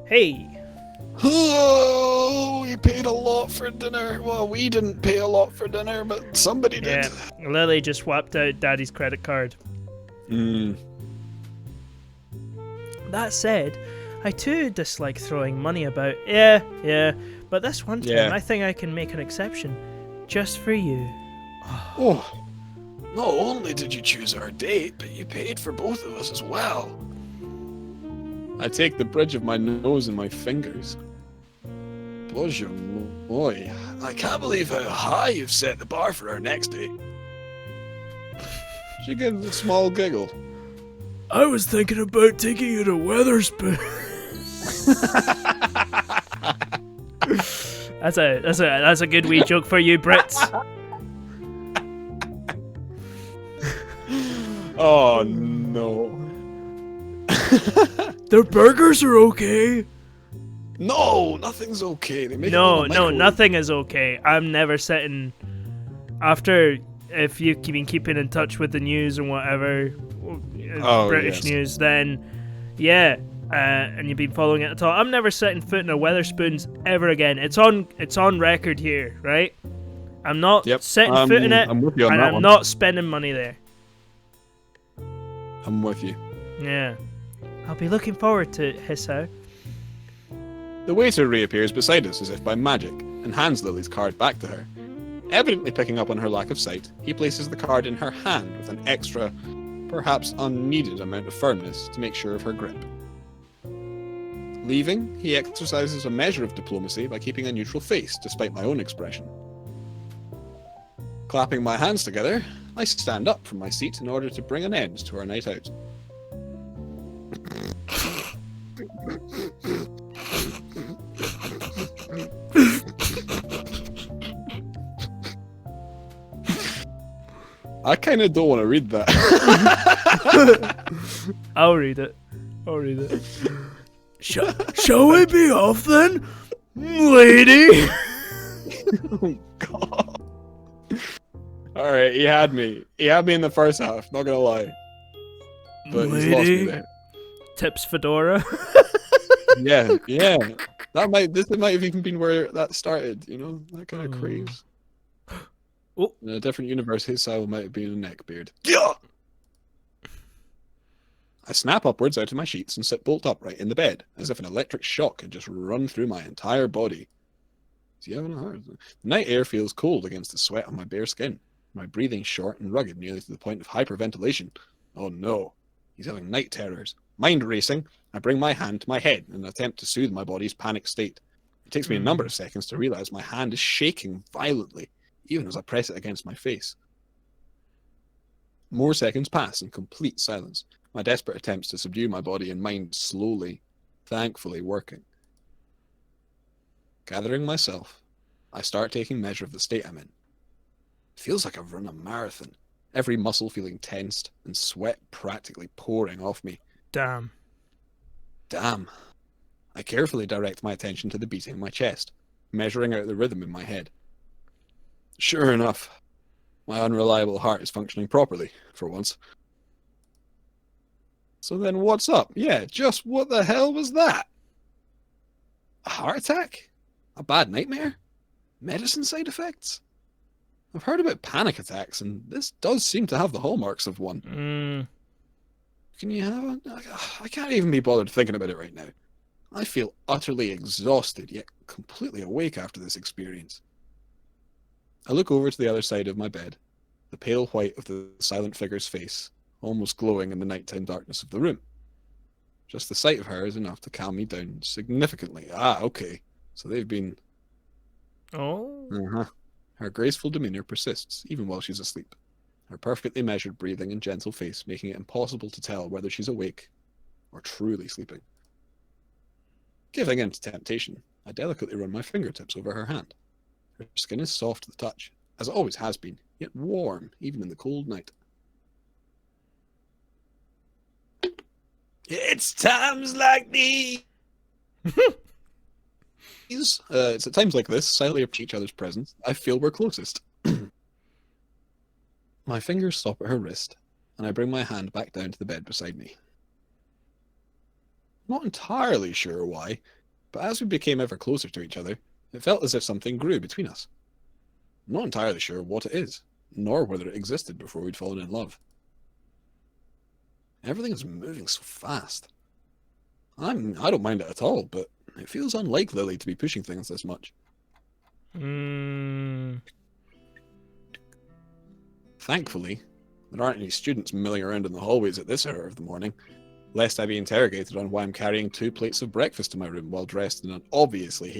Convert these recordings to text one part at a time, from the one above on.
Hey. Oh, we paid a lot for dinner. Well, we didn't pay a lot for dinner, but somebody did. Yeah, Lilly just swapped out Daddy's credit card. Hmm. That said, I too dislike throwing money about. Yeah, but this one time Yeah. I think I can make an exception. Just for you. Oh, not only did you choose our date, but you paid for both of us as well. I take the bridge of my nose in my fingers. Boże moi, I can't believe how high you've set the bar for our next date. She gives a small giggle. I was thinking about taking you to Weatherspoon. that's a good wee joke for you Brits. Oh no. Their burgers are okay. No, nothing's okay. They make No, it on the nothing is okay. I'm never sitting after. If you've been keeping in touch with the news and whatever, British yes. news, then yeah, and you've been following it at all. I'm never setting foot in a Weatherspoons ever again. It's on record here, right? I'm not setting foot in it, I'm with you on and that I'm one. not spending money there. I'm with you. Yeah, I'll be looking forward to Hissau. The waiter reappears beside us as if by magic and hands Lily's card back to her. Evidently picking up on her lack of sight, he places the card in her hand with an extra, perhaps unneeded amount of firmness to make sure of her grip. Leaving, he exercises a measure of diplomacy by keeping a neutral face despite my own expression. Clapping my hands together, I stand up from my seat in order to bring an end to our night out. I kind of don't want to read that. I'll read it. Shall we be off then, lady? Oh God. All right, he had me. He had me in the first half. Not gonna lie, but he's lost me there. Tips fedora. Yeah. This might have even been where that started. You know, that kind of craze. Oh. In a different universe, his style might have been a neckbeard. Yeah. I snap upwards out of my sheets and sit bolt upright in the bed, as if an electric shock had just run through my entire body. See, I haven't heard. The night air feels cold against the sweat on my bare skin. My breathing short and rugged, nearly to the point of hyperventilation. Oh no, he's having night terrors. Mind racing, I bring my hand to my head in an attempt to soothe my body's panic state. It takes me a number of seconds to realize my hand is shaking violently, even as I press it against my face. More seconds pass in complete silence, my desperate attempts to subdue my body and mind slowly, thankfully working. Gathering myself, I start taking measure of the state I'm in. It feels like I've run a marathon, every muscle feeling tensed and sweat practically pouring off me. Damn. I carefully direct my attention to the beating in my chest, measuring out the rhythm in my head. Sure enough, my unreliable heart is functioning properly, for once. So then what's up? Yeah, just what the hell was that? A heart attack? A bad nightmare? Medicine side effects? I've heard about panic attacks, and this does seem to have the hallmarks of one. Can you have one? I can't even be bothered thinking about it right now. I feel utterly exhausted, yet completely awake after this experience. I look over to the other side of my bed, the pale white of the silent figure's face, almost glowing in the nighttime darkness of the room. Just the sight of her is enough to calm me down significantly. Ah, okay. So they've been... Oh. Her graceful demeanor persists, even while she's asleep. Her perfectly measured breathing and gentle face making it impossible to tell whether she's awake or truly sleeping. Giving in to temptation, I delicately run my fingertips over her hand. Her skin is soft to the touch, as it always has been, yet warm, even in the cold night. It's times like these. It's at times like this, silently approaching each other's presence, I feel we're closest. My fingers stop at her wrist, and I bring my hand back down to the bed beside me. Not entirely sure why, But as we became ever closer to each other, it felt as if something grew between us. I'm not entirely sure what it is, nor whether it existed before we'd fallen in love. Everything is moving so fast. I don't mind it at all, but it feels unlike Lily to be pushing things this much. Thankfully, there aren't any students milling around in the hallways at this hour of the morning, lest I be interrogated on why I'm carrying 2 plates of breakfast to my room while dressed in an obviously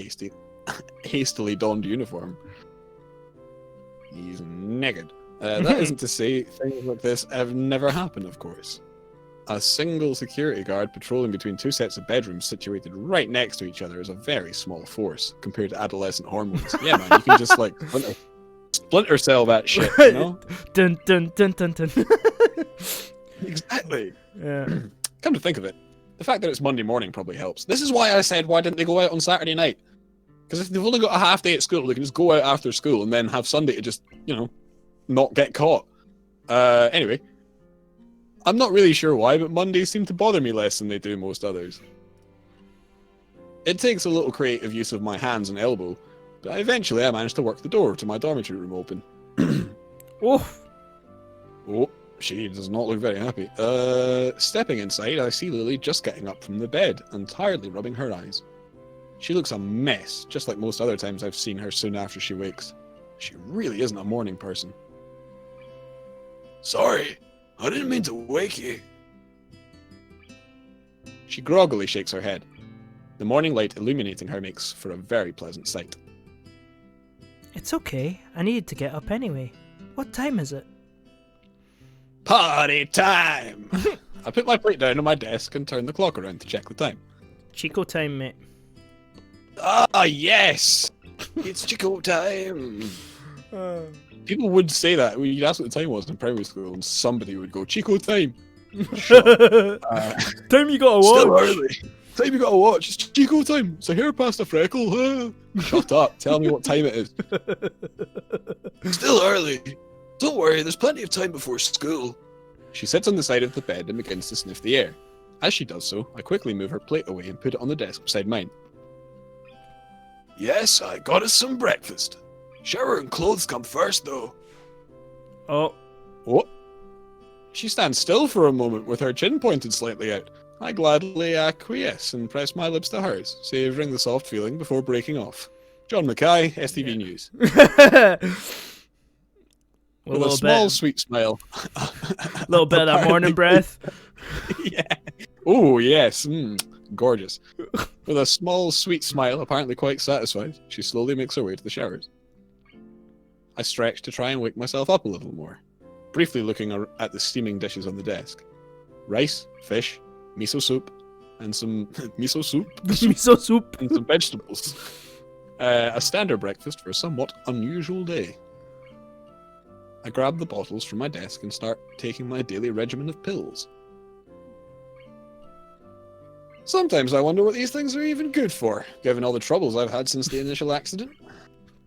hastily donned uniform. He's naked. That isn't to say things like this have never happened, of course. A single security guard patrolling between 2 sets of bedrooms situated right next to each other is a very small force compared to adolescent hormones. Yeah, man, you can just like splinter cell that shit, you know? Dun dun dun dun dun. Exactly. Yeah. Come to think of it, the fact that it's Monday morning probably helps. This is why I said, why didn't they go out on Saturday night? Because if they've only got a half day at school, they can just go out after school and then have Sunday to just, you know, not get caught. Anyway, I'm not really sure why, but Mondays seem to bother me less than they do most others. It takes a little creative use of my hands and elbow, but eventually I managed to work the door to my dormitory room open. Oof. Oh, she does not look very happy. Stepping inside, I see Lily just getting up from the bed and tiredly rubbing her eyes. She looks a mess, just like most other times I've seen her soon after she wakes. She really isn't a morning person. Sorry, I didn't mean to wake you. She groggily shakes her head. The morning light illuminating her makes for a very pleasant sight. It's okay. I needed to get up anyway. What time is it? Party time! I put my plate down on my desk and turn the clock around to check the time. Chico time, mate. Ah, yes! It's Chico time! People would say that. You'd ask what the time was in primary school, and somebody would go, Chico time! Time you gotta watch! Still early! Time you gotta watch! It's Chico time! It's a hair past a freckle! Shut up! Tell me what time it is. Still early! Don't worry, there's plenty of time before school. She sits on the side of the bed and begins to sniff the air. As she does so, I quickly move her plate away and put it on the desk beside mine. Yes, I got us some breakfast. Shower and clothes come first, though. Oh. What? She stands still for a moment with her chin pointed slightly out. I gladly acquiesce and press my lips to hers, savouring the soft feeling before breaking off. John Mackay, STV News. With a small, sweet smile. A little bit of that morning breath. Yeah. Oh, yes. Gorgeous. With a small, sweet smile, apparently quite satisfied, she slowly makes her way to the showers. I stretch to try and wake myself up a little more, briefly looking at the steaming dishes on the desk. Rice, fish, miso soup, and some miso soup and some vegetables. A standard breakfast for a somewhat unusual day. I grab the bottles from my desk and start taking my daily regimen of pills. Sometimes I wonder what these things are even good for, given all the troubles I've had since the initial accident.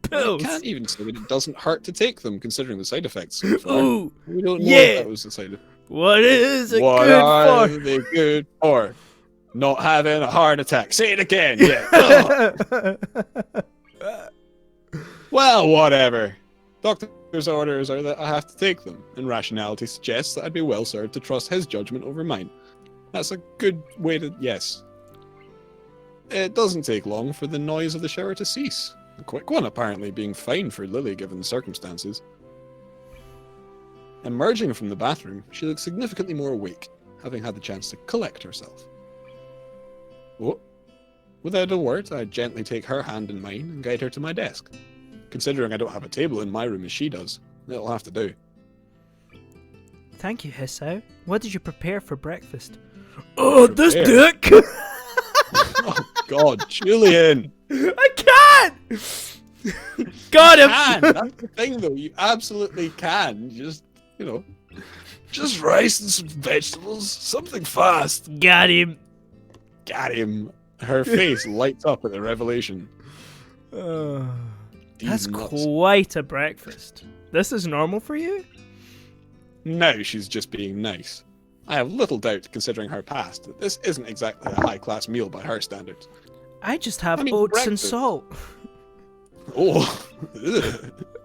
Pills. I can't even say that it doesn't hurt to take them, considering the side effects so far. Ooh, we don't know if that was the side effect. What is it what good are for? they good for? Not having a heart attack. Say it again. Yeah. Well, whatever. Doctor's orders are that I have to take them, and rationality suggests that I'd be well served to trust his judgment over mine. That's a good way to... yes. It doesn't take long for the noise of the shower to cease. A quick one, apparently, being fine for Lily given the circumstances. Emerging from the bathroom, she looks significantly more awake, having had the chance to collect herself. Oh. Without a word, I gently take her hand in mine and guide her to my desk. Considering I don't have a table in my room as she does, it'll have to do. Thank you, Hisao. What did you prepare for breakfast? Oh, this dick! Oh, God, Julian! I can't! Got him! Can. That's the thing, though. You absolutely can. Just, you know, just rice and some vegetables. Something fast. Got him. Got him. Her face lights up at the revelation. That's quite a breakfast. This is normal for you? No, she's just being nice. I have little doubt, considering her past, that this isn't exactly a high-class meal by her standards. I just have oats and salt. Oh.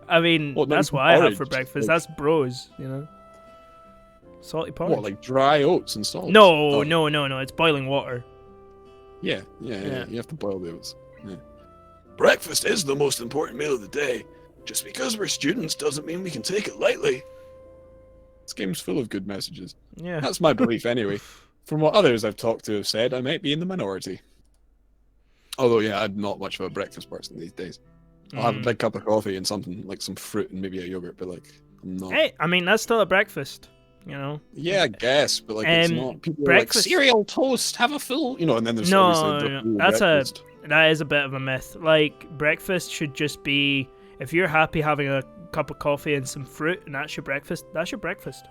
I mean, well, that's what I have for breakfast. That's bros, you know. Salty porridge. What, like dry oats and salt? No. It's boiling water. Yeah. You have to boil the oats. Yeah. Breakfast is the most important meal of the day. Just because we're students doesn't mean we can take it lightly. This game's full of good messages. Yeah. That's my belief anyway. From what others I've talked to have said, I might be in the minority. Although, yeah, I'm not much of a breakfast person these days. I'll have a big cup of coffee and something, like some fruit and maybe a yogurt, but like, I'm not... Hey, I mean, that's still a breakfast, you know? Yeah, I guess, but like, it's not... People breakfast... are like, cereal, toast, have a full... You know, and then there's obviously the breakfast. That is a bit of a myth. Like, breakfast should just be... If you're happy having a cup of coffee and some fruit, and that's your breakfast,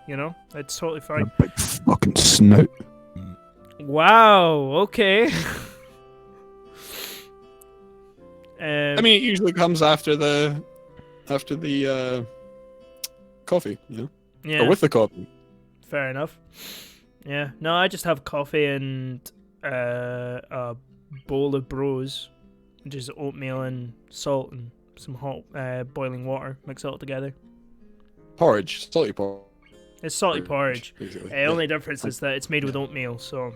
you know? It's totally fine. A big fucking snout. Wow, okay. I mean, it usually comes after the coffee, you know? Yeah. Or with the coffee. Fair enough. Yeah. No, I just have coffee and a bowl of bros, which is oatmeal and salt and some hot boiling water. Mix it all together. Porridge. Salty porridge. It's salty porridge. Only difference is that it's made with oatmeal, so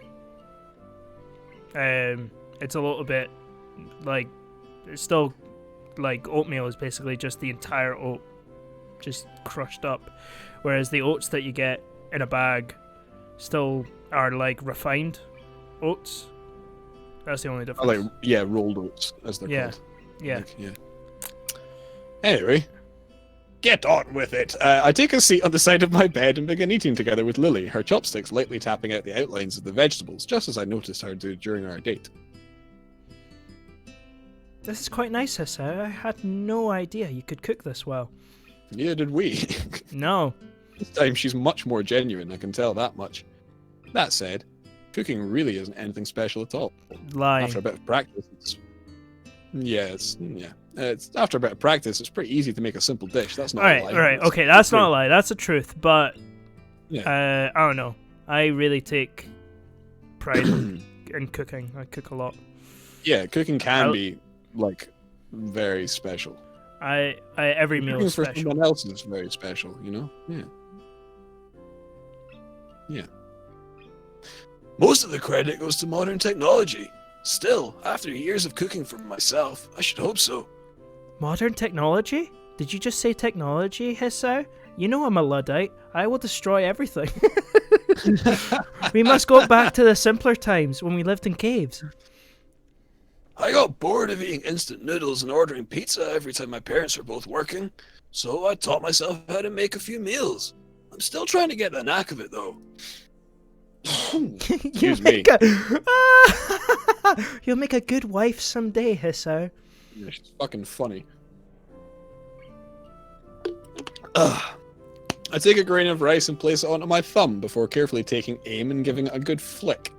it's a little bit like... It's still like oatmeal is basically just the entire oat just crushed up, whereas the oats that you get in a bag still are like refined oats. That's the only difference. Rolled oats as they're called. Yeah. Anyway, get on with it. I take a seat on the side of my bed and begin eating together with Lily, her chopsticks lightly tapping out the outlines of the vegetables, just as I noticed her do during our date. This is quite nice, Hissa. I had no idea you could cook this well. Yeah, did we? No. This time she's much more genuine, I can tell that much. That said, cooking really isn't anything special at all. Lying. After a bit of practice, it's after a bit of practice, it's pretty easy to make a simple dish. That's not a lie. Alright, okay, that's not a lie. That's the truth, but yeah. I don't know. I really take pride in cooking. I cook a lot. Yeah, cooking can be like very special. Every meal is special. For someone else is very special, you know? Yeah. Most of the credit goes to modern technology. Still, after years of cooking for myself, I should hope so. Modern technology? Did you just say technology, Hissa? You know I'm a Luddite. I will destroy everything. We must go back to the simpler times when we lived in caves. I got bored of eating instant noodles and ordering pizza every time my parents were both working, so I taught myself how to make a few meals. I'm still trying to get the knack of it, though. Excuse me. You'll make a good wife someday, Hissa. Yeah, she's fucking funny. I take a grain of rice and place it onto my thumb before carefully taking aim and giving it a good flick.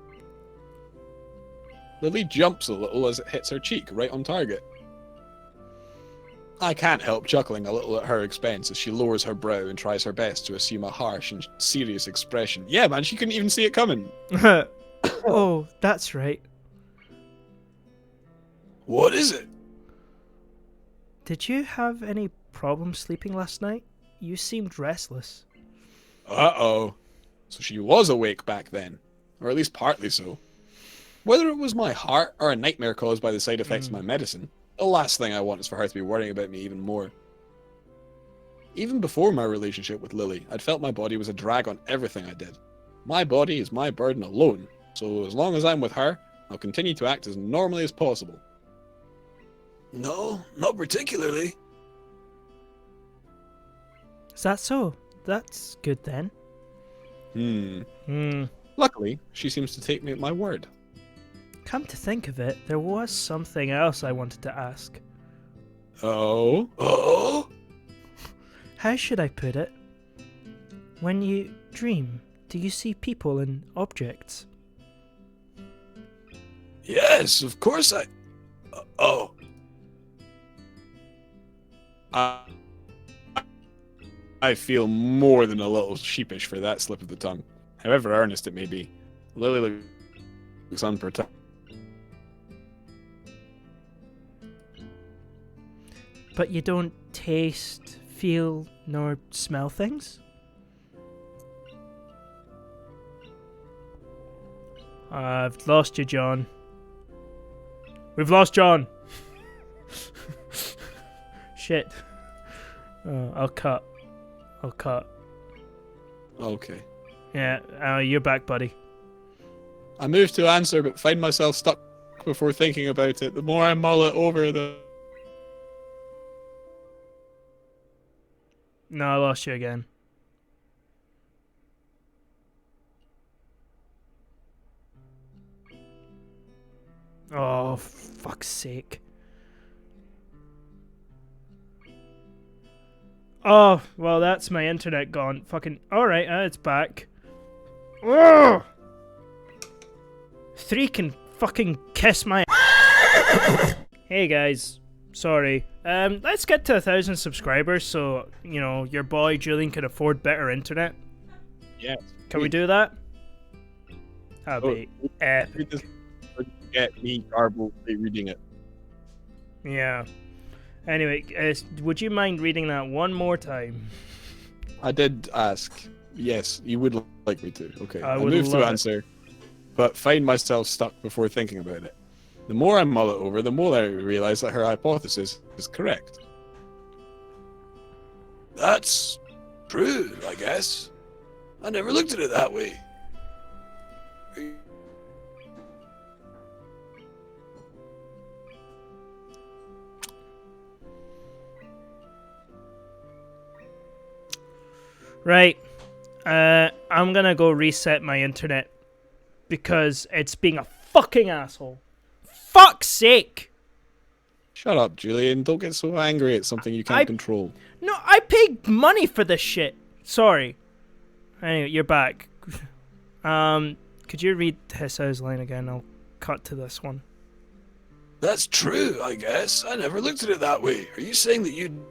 Lily jumps a little as it hits her cheek, right on target. I can't help chuckling a little at her expense as she lowers her brow and tries her best to assume a harsh and serious expression. Yeah, man, she couldn't even see it coming. Oh, that's right. What is it? Did you have any problems sleeping last night? You seemed restless. Uh-oh. So she was awake back then. Or at least partly so. Whether it was my heart or a nightmare caused by the side effects of my medicine, the last thing I want is for her to be worrying about me even more. Even before my relationship with Lily, I'd felt my body was a drag on everything I did. My body is my burden alone, so as long as I'm with her, I'll continue to act as normally as possible. No, not particularly. Is that so? That's good then. Luckily, she seems to take me at my word. Come to think of it, there was something else I wanted to ask. Oh? How should I put it? When you dream, do you see people and objects? Yes, of course I feel more than a little sheepish for that slip of the tongue, however earnest it may be. Lily looks unprotected. But you don't taste, feel, nor smell things? I've lost you, John. We've lost John! Shit. I'll cut. Okay. Yeah, you're back, buddy. I moved to answer, but find myself stuck before thinking about it. The more I mull it over, the... No, I lost you again. Oh, fuck's sake. Oh, well, that's my internet gone. Fucking... Alright, it's back. Ugh! 3 can fucking kiss my... Hey, guys. Sorry. Let's get to 1,000 subscribers so, you know, your boy Julian can afford better internet. Yes. Can we do that? That'd be epic. Get me garbled reading it. Yeah. Anyway, would you mind reading that one more time? I did ask. Yes, you would like me to. Okay. I would moved to love it. answer, but find myself stuck before thinking about it. The more I mull it over, the more I realize that her hypothesis is correct. That's true, I guess. I never looked at it that way. Right. I'm gonna go reset my internet because it's being a fucking asshole. Fuck's sake! Shut up, Julian. Don't get so angry at something you can't control. No, I paid money for this shit. Sorry. Anyway, you're back. Could you read Hisau's line again? I'll cut to this one. That's true, I guess. I never looked at it that way. Are you saying that you...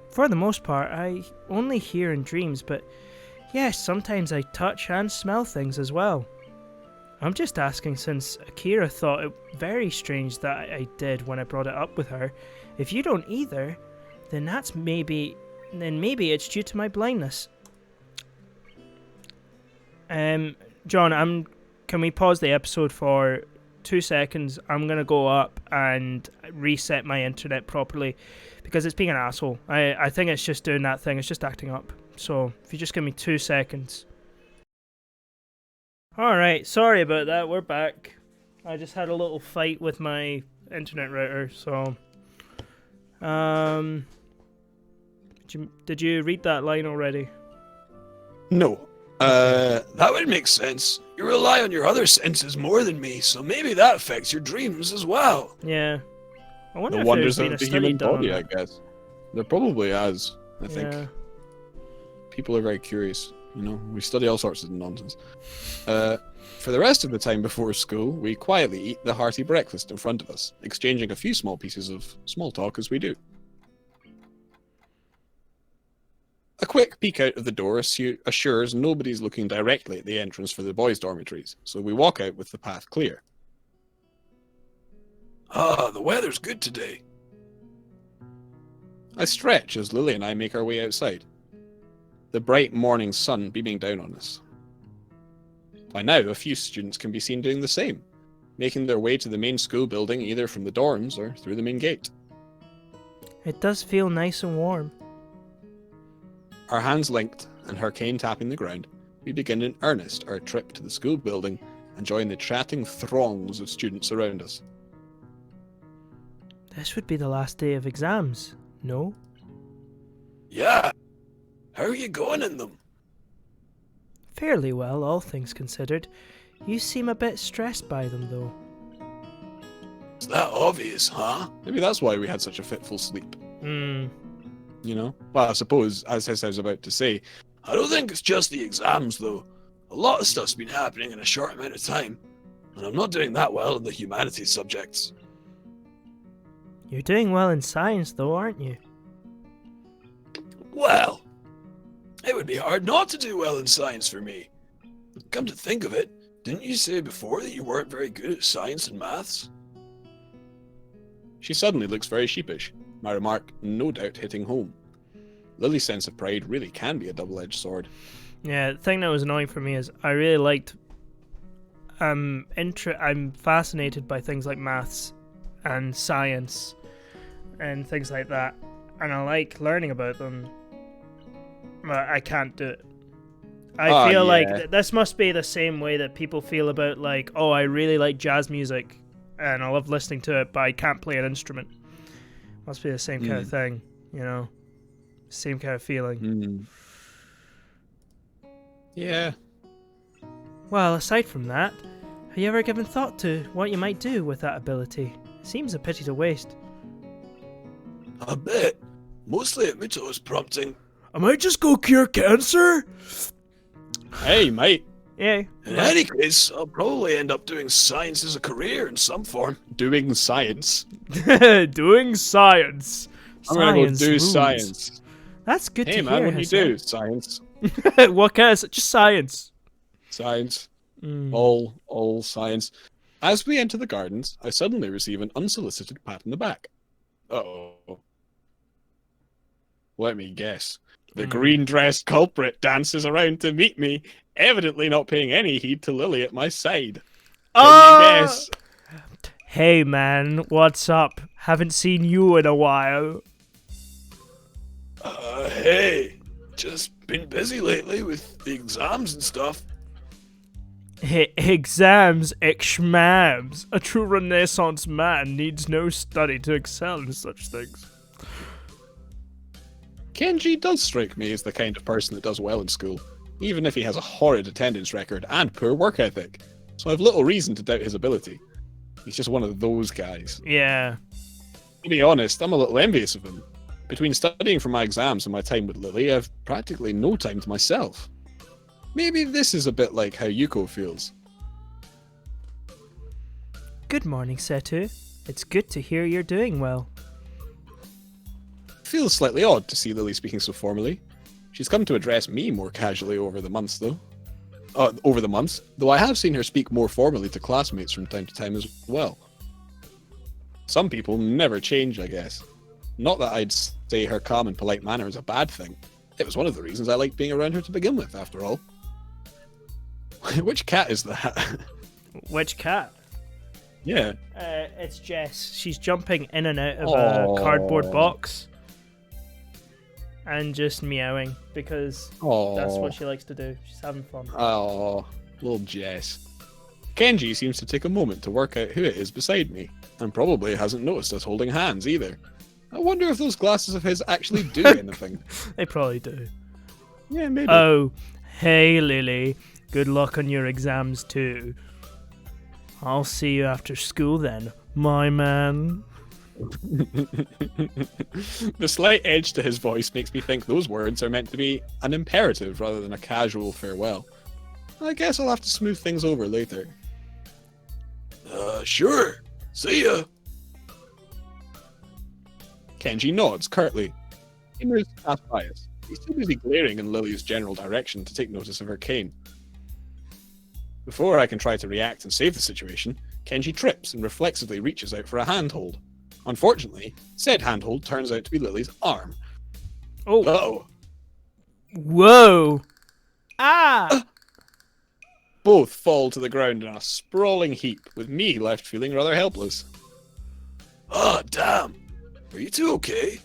For the most part, I only hear in dreams, but yes, sometimes I touch and smell things as well. I'm just asking since Akira thought it very strange that I did when I brought it up with her. If you don't either, then maybe it's due to my blindness. John, can we pause the episode for 2 seconds? I'm gonna go up and reset my internet properly because it's being an asshole. I think it's just doing that thing. It's just acting up. So if you just give me 2 seconds. Alright, sorry about that. We're back. I just had a little fight with my internet router, so... Did you read that line already? No. That would make sense. You rely on your other senses more than me, so maybe that affects your dreams as well. Yeah. I wonder The if wonders there's been of a the study human done on body, I it. guess. There probably is, I think. Yeah. People are very curious, you know. We study all sorts of nonsense. For the rest of the time before school, we quietly eat the hearty breakfast in front of us, exchanging a few small pieces of small talk as we do. A quick peek out of the door assures nobody's looking directly at the entrance for the boys' dormitories, so we walk out with the path clear. Ah, the weather's good today. I stretch as Lilly and I make our way outside, the bright morning sun beaming down on us. By now, a few students can be seen doing the same, making their way to the main school building either from the dorms or through the main gate. It does feel nice and warm. Our hands linked and her cane tapping the ground, we begin in earnest our trip to the school building and join the chatting throngs of students around us. This would be the last day of exams, no? Yeah. How are you going in them? Fairly well, all things considered. You seem a bit stressed by them, though. Is that obvious, huh? Maybe that's why we had such a fitful sleep. You know? Well, I suppose, as I was about to say, I don't think it's just the exams, though. A lot of stuff's been happening in a short amount of time, and I'm not doing that well in the humanities subjects. You're doing well in science, though, aren't you? Well, it would be hard not to do well in science for me. Come to think of it, didn't you say before that you weren't very good at science and maths? She suddenly looks very sheepish, my remark no doubt hitting home. Lily's sense of pride really can be a double-edged sword. Yeah, the thing that was annoying for me is I really liked. I'm fascinated by things like maths and science and things like that, and I like learning about them. But I can't do it. I feel like this must be the same way that people feel about like, oh, I really like jazz music and I love listening to it, but I can't play an instrument. Must be the same kind of thing, you know? Same kind of feeling. Yeah. Well, aside from that, have you ever given thought to what you might do with that ability? Seems a pity to waste. I bet. Mostly at Mito's prompting. I might just go cure cancer? Hey, mate. Yeah. In any case, I'll probably end up doing science as a career in some form. Doing science? Doing science. I'm gonna go do rules. science. That's good to Hey, hear. man, what do you do? Science. What kind of... Just science. Science. All science. As we enter the gardens, I suddenly receive an unsolicited pat on the back. Uh-oh. Let me guess. The green-dressed culprit dances around to meet me, evidently not paying any heed to Lily at my side. Can you guess? Hey, man, what's up? Haven't seen you in a while. Hey. Just been busy lately with the exams and stuff. Exams, schmams. A true Renaissance man needs no study to excel in such things. Kenji does strike me as the kind of person that does well in school, even if he has a horrid attendance record and poor work ethic. So I've little reason to doubt his ability. He's just one of those guys. Yeah. To be honest, I'm a little envious of him. Between studying for my exams and my time with Lily, I've practically no time to myself. Maybe this is a bit like how Yuko feels. Good morning, Setu. It's good to hear you're doing well. It feels slightly odd to see Lily speaking so formally. She's come to address me more casually over the months, though I have seen her speak more formally to classmates from time to time as well. Some people never change, I guess. Not that I'd say her calm and polite manner is a bad thing. It was one of the reasons I liked being around her to begin with, after all. Which cat is that? Which cat? Yeah. It's Jess. She's jumping in and out of a cardboard box. And just meowing, because that's what she likes to do. She's having fun. Oh, little Jess. Kenji seems to take a moment to work out who it is beside me, and probably hasn't noticed us holding hands either. I wonder if those glasses of his actually do anything. They probably do. Yeah, maybe. Oh, hey Lily. Good luck on your exams too. I'll see you after school then, my man. The slight edge to his voice makes me think those words are meant to be an imperative rather than a casual farewell. I guess I'll have to smooth things over later. Sure. See ya. Kenji nods curtly. He moves past by us. He's too busy glaring in Lily's general direction to take notice of her cane. Before I can try to react and save the situation, Kenji trips and reflexively reaches out for a handhold. Unfortunately, said handhold turns out to be Lily's arm. Oh. Uh-oh. Whoa. Ah! Both fall to the ground in a sprawling heap, with me left feeling rather helpless. Ah, damn. Are you two okay?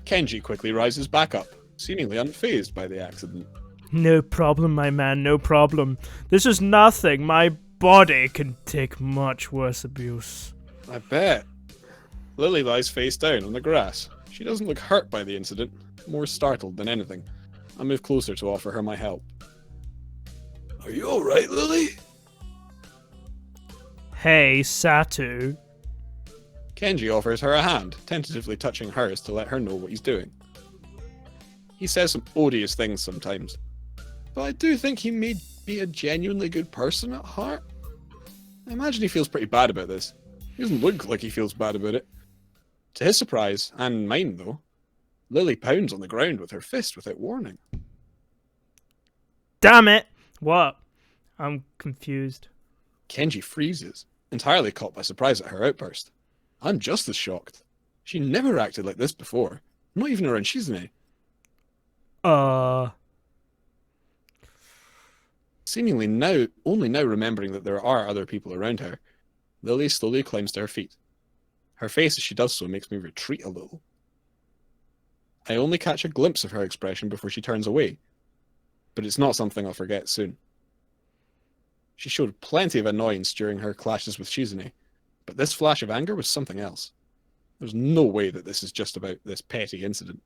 Kenji quickly rises back up, seemingly unfazed by the accident. No problem, my man, no problem. This is nothing. My body can take much worse abuse. I bet. Lily lies face down on the grass. She doesn't look hurt by the incident, more startled than anything. I move closer to offer her my help. Are you alright, Lily? Hey, Satu. Kenji offers her a hand, tentatively touching hers to let her know what he's doing. He says some odious things sometimes, but I do think he may be a genuinely good person at heart. I imagine he feels pretty bad about this. He doesn't look like he feels bad about it. To his surprise, and mine though, Lily pounds on the ground with her fist without warning. Damn it! What? I'm confused. Kenji freezes. entirely caught by surprise at her outburst. I'm just as shocked. She never acted like this before, not even around Shizune. Seemingly only now remembering that there are other people around her, Lily slowly climbs to her feet. Her face as she does so makes me retreat a little. I only catch a glimpse of her expression before she turns away, but it's not something I'll forget soon. She showed plenty of annoyance during her clashes with Shizune, but this flash of anger was something else. There's no way that this is just about this petty incident.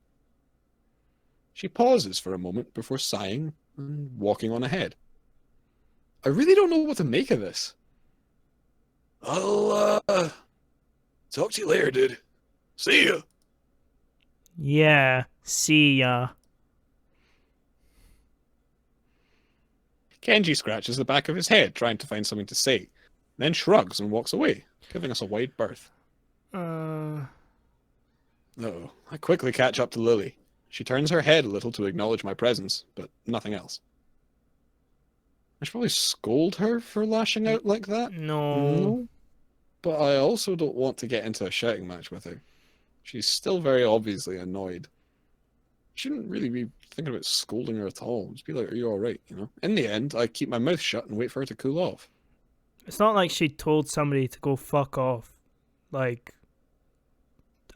She pauses for a moment before sighing and walking on ahead. I really don't know what to make of this. I'll, talk to you later, dude. See ya. Yeah, see ya. Kenji scratches the back of his head, trying to find something to say, then shrugs and walks away, giving us a wide berth. I quickly catch up to Lily. She turns her head a little to acknowledge my presence, but nothing else. I should probably scold her for lashing out like that. No. But I also don't want to get into a shouting match with her. She's still very obviously annoyed. Shouldn't really be thinking about scolding her at all. Just be like, are you alright, you know? In the end, I keep my mouth shut and wait for her to cool off. It's not like she told somebody to go fuck off. Like,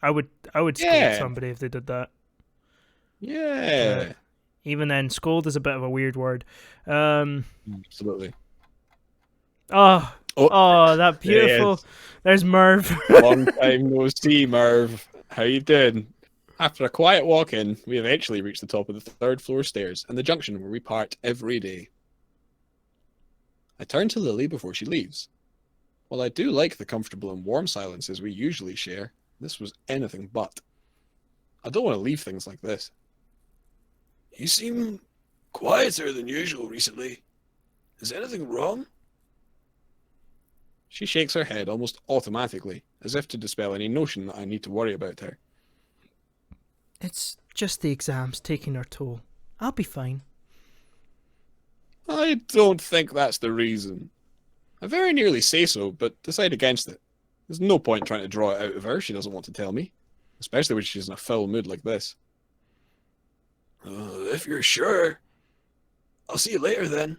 I would scold somebody if they did that. Yeah. Even then, scold is a bit of a weird word. Absolutely. Oh, that beautiful. There's Merv. Long time no see, Merv. How you doing? After a quiet walk in, we eventually reach the top of the 3rd floor stairs and the junction where we park every day. I turn to Lily before she leaves. While I do like the comfortable and warm silences we usually share, this was anything but. I don't want to leave things like this. You seem quieter than usual recently. Is anything wrong? She shakes her head almost automatically, as if to dispel any notion that I need to worry about her. It's just the exams taking their toll. I'll be fine. I don't think that's the reason. I very nearly say so, but decide against it. There's no point trying to draw it out of her. She doesn't want to tell me, especially when she's in a foul mood like this. If you're sure, I'll see you later then.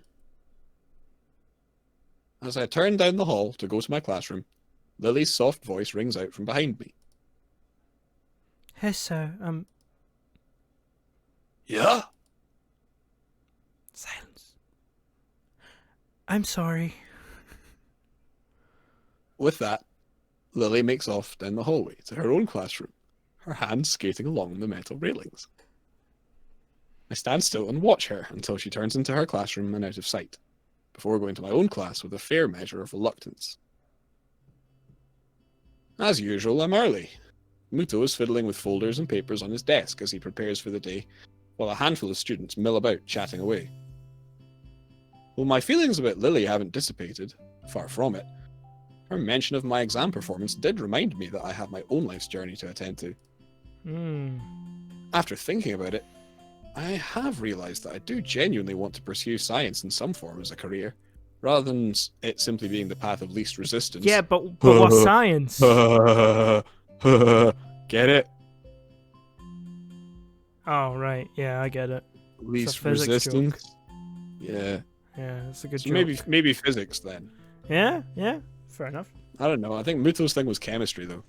As I turn down the hall to go to my classroom, Lily's soft voice rings out from behind me. Hey, sir, Yeah? Silence. I'm sorry. With that, Lily makes off down the hallway to her own classroom, her hands skating along the metal railings. I stand still and watch her until she turns into her classroom and out of sight, before going to my own class with a fair measure of reluctance. As usual, I'm early. Muto is fiddling with folders and papers on his desk as he prepares for the day, while a handful of students mill about chatting away. Though my feelings about Lily haven't dissipated, far from it, her mention of my exam performance did remind me that I have my own life's journey to attend to. After thinking about it, I have realised that I do genuinely want to pursue science in some form as a career, rather than it simply being the path of least resistance. Yeah, but what science? Get it? Oh, right. Yeah, I get it. Least resistance? Joke. Yeah. Yeah, it's a good so joke. Maybe physics then. Yeah, fair enough. I don't know. I think Muto's thing was chemistry, though.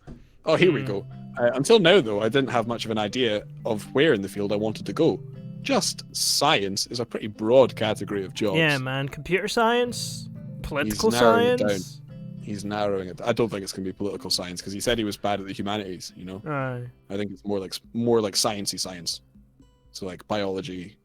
Oh, here we go. Until now, though, I didn't have much of an idea of where in the field I wanted to go. Just science is a pretty broad category of jobs. Yeah, man. Computer science, political science. He's narrowing it. I don't think it's going to be political science because he said he was bad at the humanities. You know. Aye. I think it's more like sciencey science. So like biology,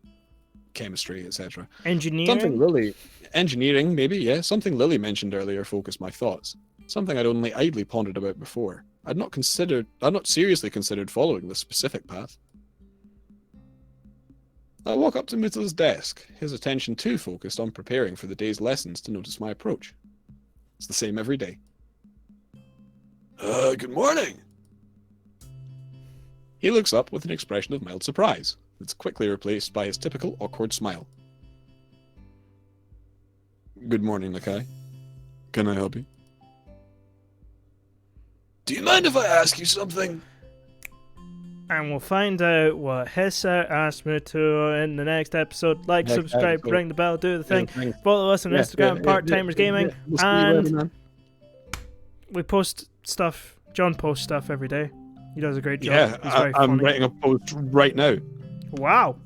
chemistry, etc. Engineering. Engineering, maybe. Yeah, something Lily mentioned earlier focused my thoughts. Something I'd only idly pondered about before. I'd not seriously considered following this specific path. I walk up to Muto's desk, his attention too focused on preparing for the day's lessons to notice my approach. It's the same every day. Good morning. He looks up with an expression of mild surprise, that's quickly replaced by his typical awkward smile. Good morning, Nakai. Can I help you? Do you mind if I ask you something? And we'll find out what Hissa asked me to in the next episode. Like, Next subscribe, episode. ring the bell, do the thing. Thing. Follow us on Instagram, Part-Timers Gaming. We'll see you later, And man. we post stuff. John posts stuff every day. He does a great job. Yeah, He's very I'm funny. writing a post right now. Wow.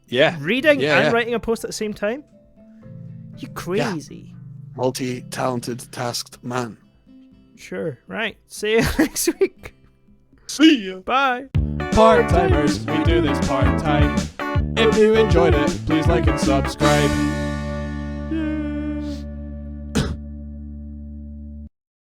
Yeah, Reading Yeah, and yeah. writing a post at the same time? You crazy. multi-talented, tasked man. Sure. Right. See you next week. See ya. Bye. Part-timers, we do this part-time. If you enjoyed it, please like and subscribe.